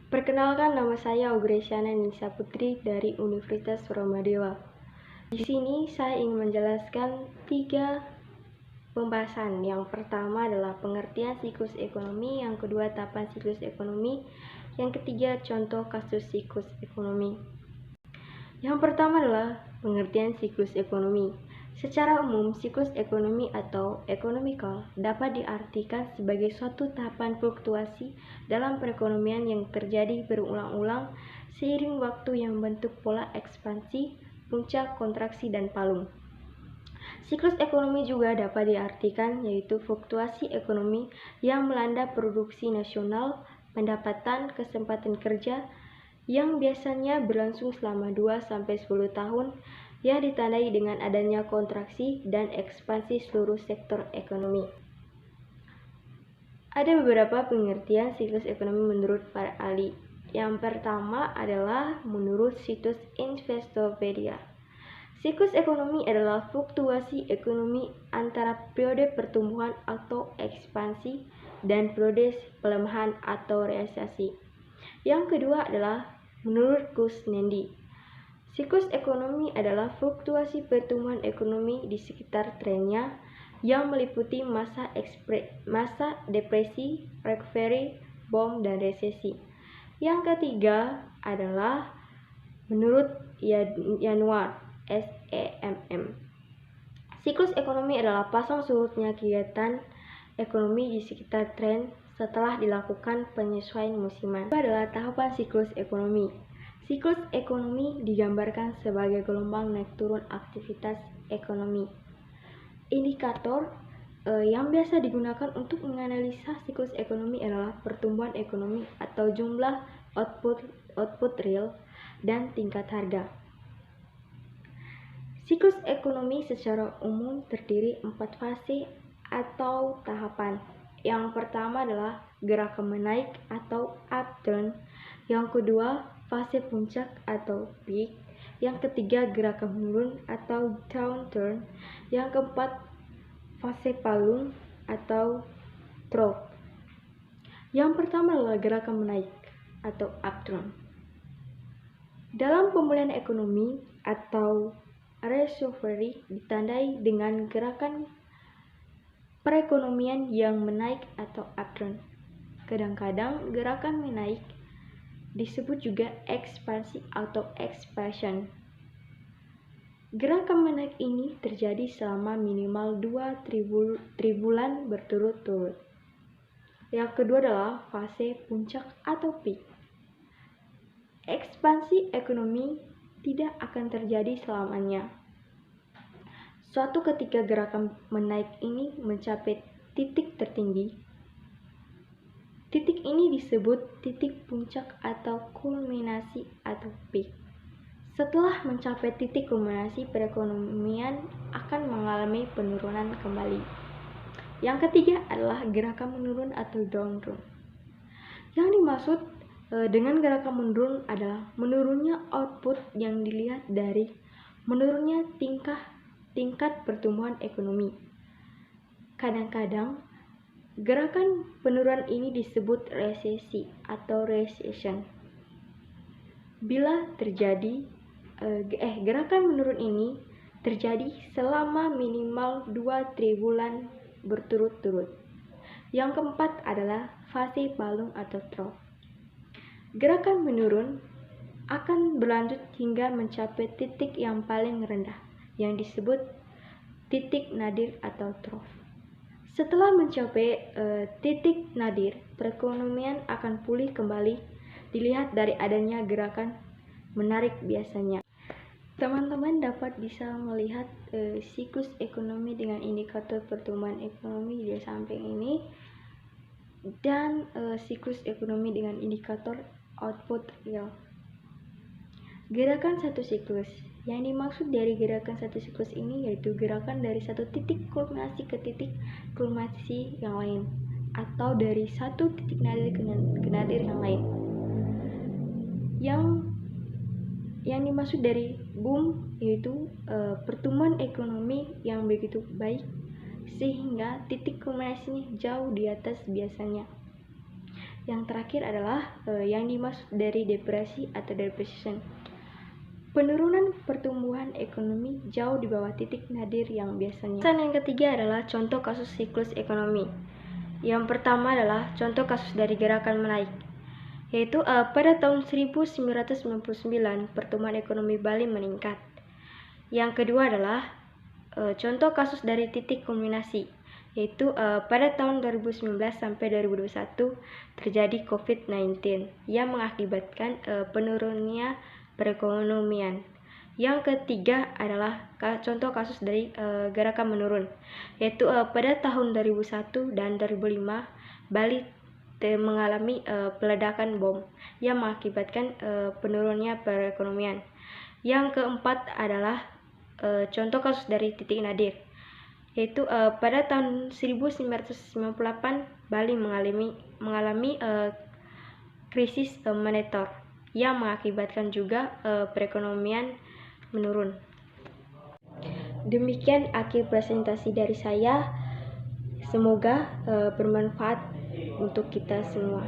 Perkenalkan, nama saya Augresiana Nisa Putri dari Universitas Bromadewa. Di sini saya ingin menjelaskan 3 pembahasan. Yang pertama adalah pengertian siklus ekonomi, yang kedua tahapan siklus ekonomi, yang ketiga contoh kasus siklus ekonomi. Yang pertama adalah pengertian siklus ekonomi. Secara umum, siklus ekonomi atau ekonomikal dapat diartikan sebagai suatu tahapan fluktuasi dalam perekonomian yang terjadi berulang-ulang seiring waktu yang membentuk pola ekspansi, puncak, kontraksi, dan palung. Siklus ekonomi juga dapat diartikan yaitu fluktuasi ekonomi yang melanda produksi nasional, pendapatan, kesempatan kerja, yang biasanya berlangsung selama 2-10 tahun, yang ditandai dengan adanya kontraksi dan ekspansi seluruh sektor ekonomi. Ada beberapa pengertian siklus ekonomi menurut para ahli. Yang pertama adalah menurut situs Investopedia. Siklus ekonomi adalah fluktuasi ekonomi antara periode pertumbuhan atau ekspansi dan periode pelemahan atau resesi. Yang kedua adalah menurut Kusnendi. Siklus ekonomi adalah fluktuasi pertumbuhan ekonomi di sekitar trennya yang meliputi masa depresi, recovery, boom, dan resesi. Yang ketiga adalah menurut Yanuar, SEMM. Siklus ekonomi adalah pasang surutnya kegiatan ekonomi di sekitar tren setelah dilakukan penyesuaian musiman. Itu adalah tahapan siklus ekonomi. Siklus ekonomi digambarkan sebagai gelombang naik turun aktivitas ekonomi. Indikator yang biasa digunakan untuk menganalisa siklus ekonomi adalah pertumbuhan ekonomi atau jumlah output real dan tingkat harga. Siklus ekonomi secara umum terdiri 4 fase atau tahapan. Yang pertama adalah gerakan menaik atau upturn. Yang kedua, fase puncak atau peak. Yang ketiga, gerakan menurun atau downturn. Yang keempat, fase palung atau trough. Yang pertama adalah gerakan menaik atau upturn. Dalam pemulihan ekonomi atau recovery ditandai dengan gerakan perekonomian yang menaik atau upturn. Kadang-kadang gerakan menaik disebut juga ekspansi atau expansion. Gerakan menaik ini terjadi selama minimal 2 tribulan berturut-turut. Yang kedua adalah fase puncak atau peak. Ekspansi ekonomi tidak akan terjadi selamanya. Suatu ketika gerakan menaik ini mencapai titik tertinggi. Titik ini disebut titik puncak atau kulminasi atau peak. Setelah mencapai titik kulminasi, perekonomian akan mengalami penurunan kembali. Yang ketiga adalah gerakan menurun atau downturn. Yang dimaksud dengan gerakan menurun adalah menurunnya output yang dilihat dari menurunnya tingkat pertumbuhan ekonomi. Kadang-kadang gerakan penurunan ini disebut resesi atau recession. Bila terjadi gerakan menurun ini terjadi selama minimal 2 tribulan berturut-turut. Yang keempat adalah fase palung atau trough. Gerakan menurun akan berlanjut hingga mencapai titik yang paling rendah yang disebut titik nadir atau trough. Setelah mencapai titik nadir, perekonomian akan pulih kembali dilihat dari adanya gerakan menarik biasanya. Teman-teman dapat bisa melihat siklus ekonomi dengan indikator pertumbuhan ekonomi di samping ini dan siklus ekonomi dengan indikator output real. Gerakan satu siklus. Yang dimaksud dari gerakan satu siklus ini yaitu gerakan dari satu titik kulminasi ke titik kulminasi yang lain, atau dari satu titik nadir ke nadir yang lain. Yang dimaksud dari boom yaitu pertumbuhan ekonomi yang begitu baik sehingga titik kulminasinya jauh di atas biasanya. Yang terakhir adalah yang dimaksud dari depresi atau depression. Penurunan pertumbuhan ekonomi jauh di bawah titik nadir yang biasanya. Dan yang ketiga adalah contoh kasus siklus ekonomi. Yang pertama adalah contoh kasus dari gerakan menaik, yaitu pada tahun 1999 pertumbuhan ekonomi Bali meningkat. Yang kedua adalah contoh kasus dari titik kulminasi, yaitu pada tahun 2019 sampai 2021 terjadi COVID-19 yang mengakibatkan penurunnya perekonomian. Yang ketiga adalah contoh kasus dari gerakan menurun, yaitu pada tahun 2001 dan 2005 Bali mengalami peledakan bom yang mengakibatkan penurunnya perekonomian. Yang keempat adalah contoh kasus dari titik nadir, yaitu pada tahun 1998 Bali mengalami krisis moneter yang mengakibatkan juga perekonomian menurun. Demikian akhir presentasi dari saya. Semoga bermanfaat untuk kita semua.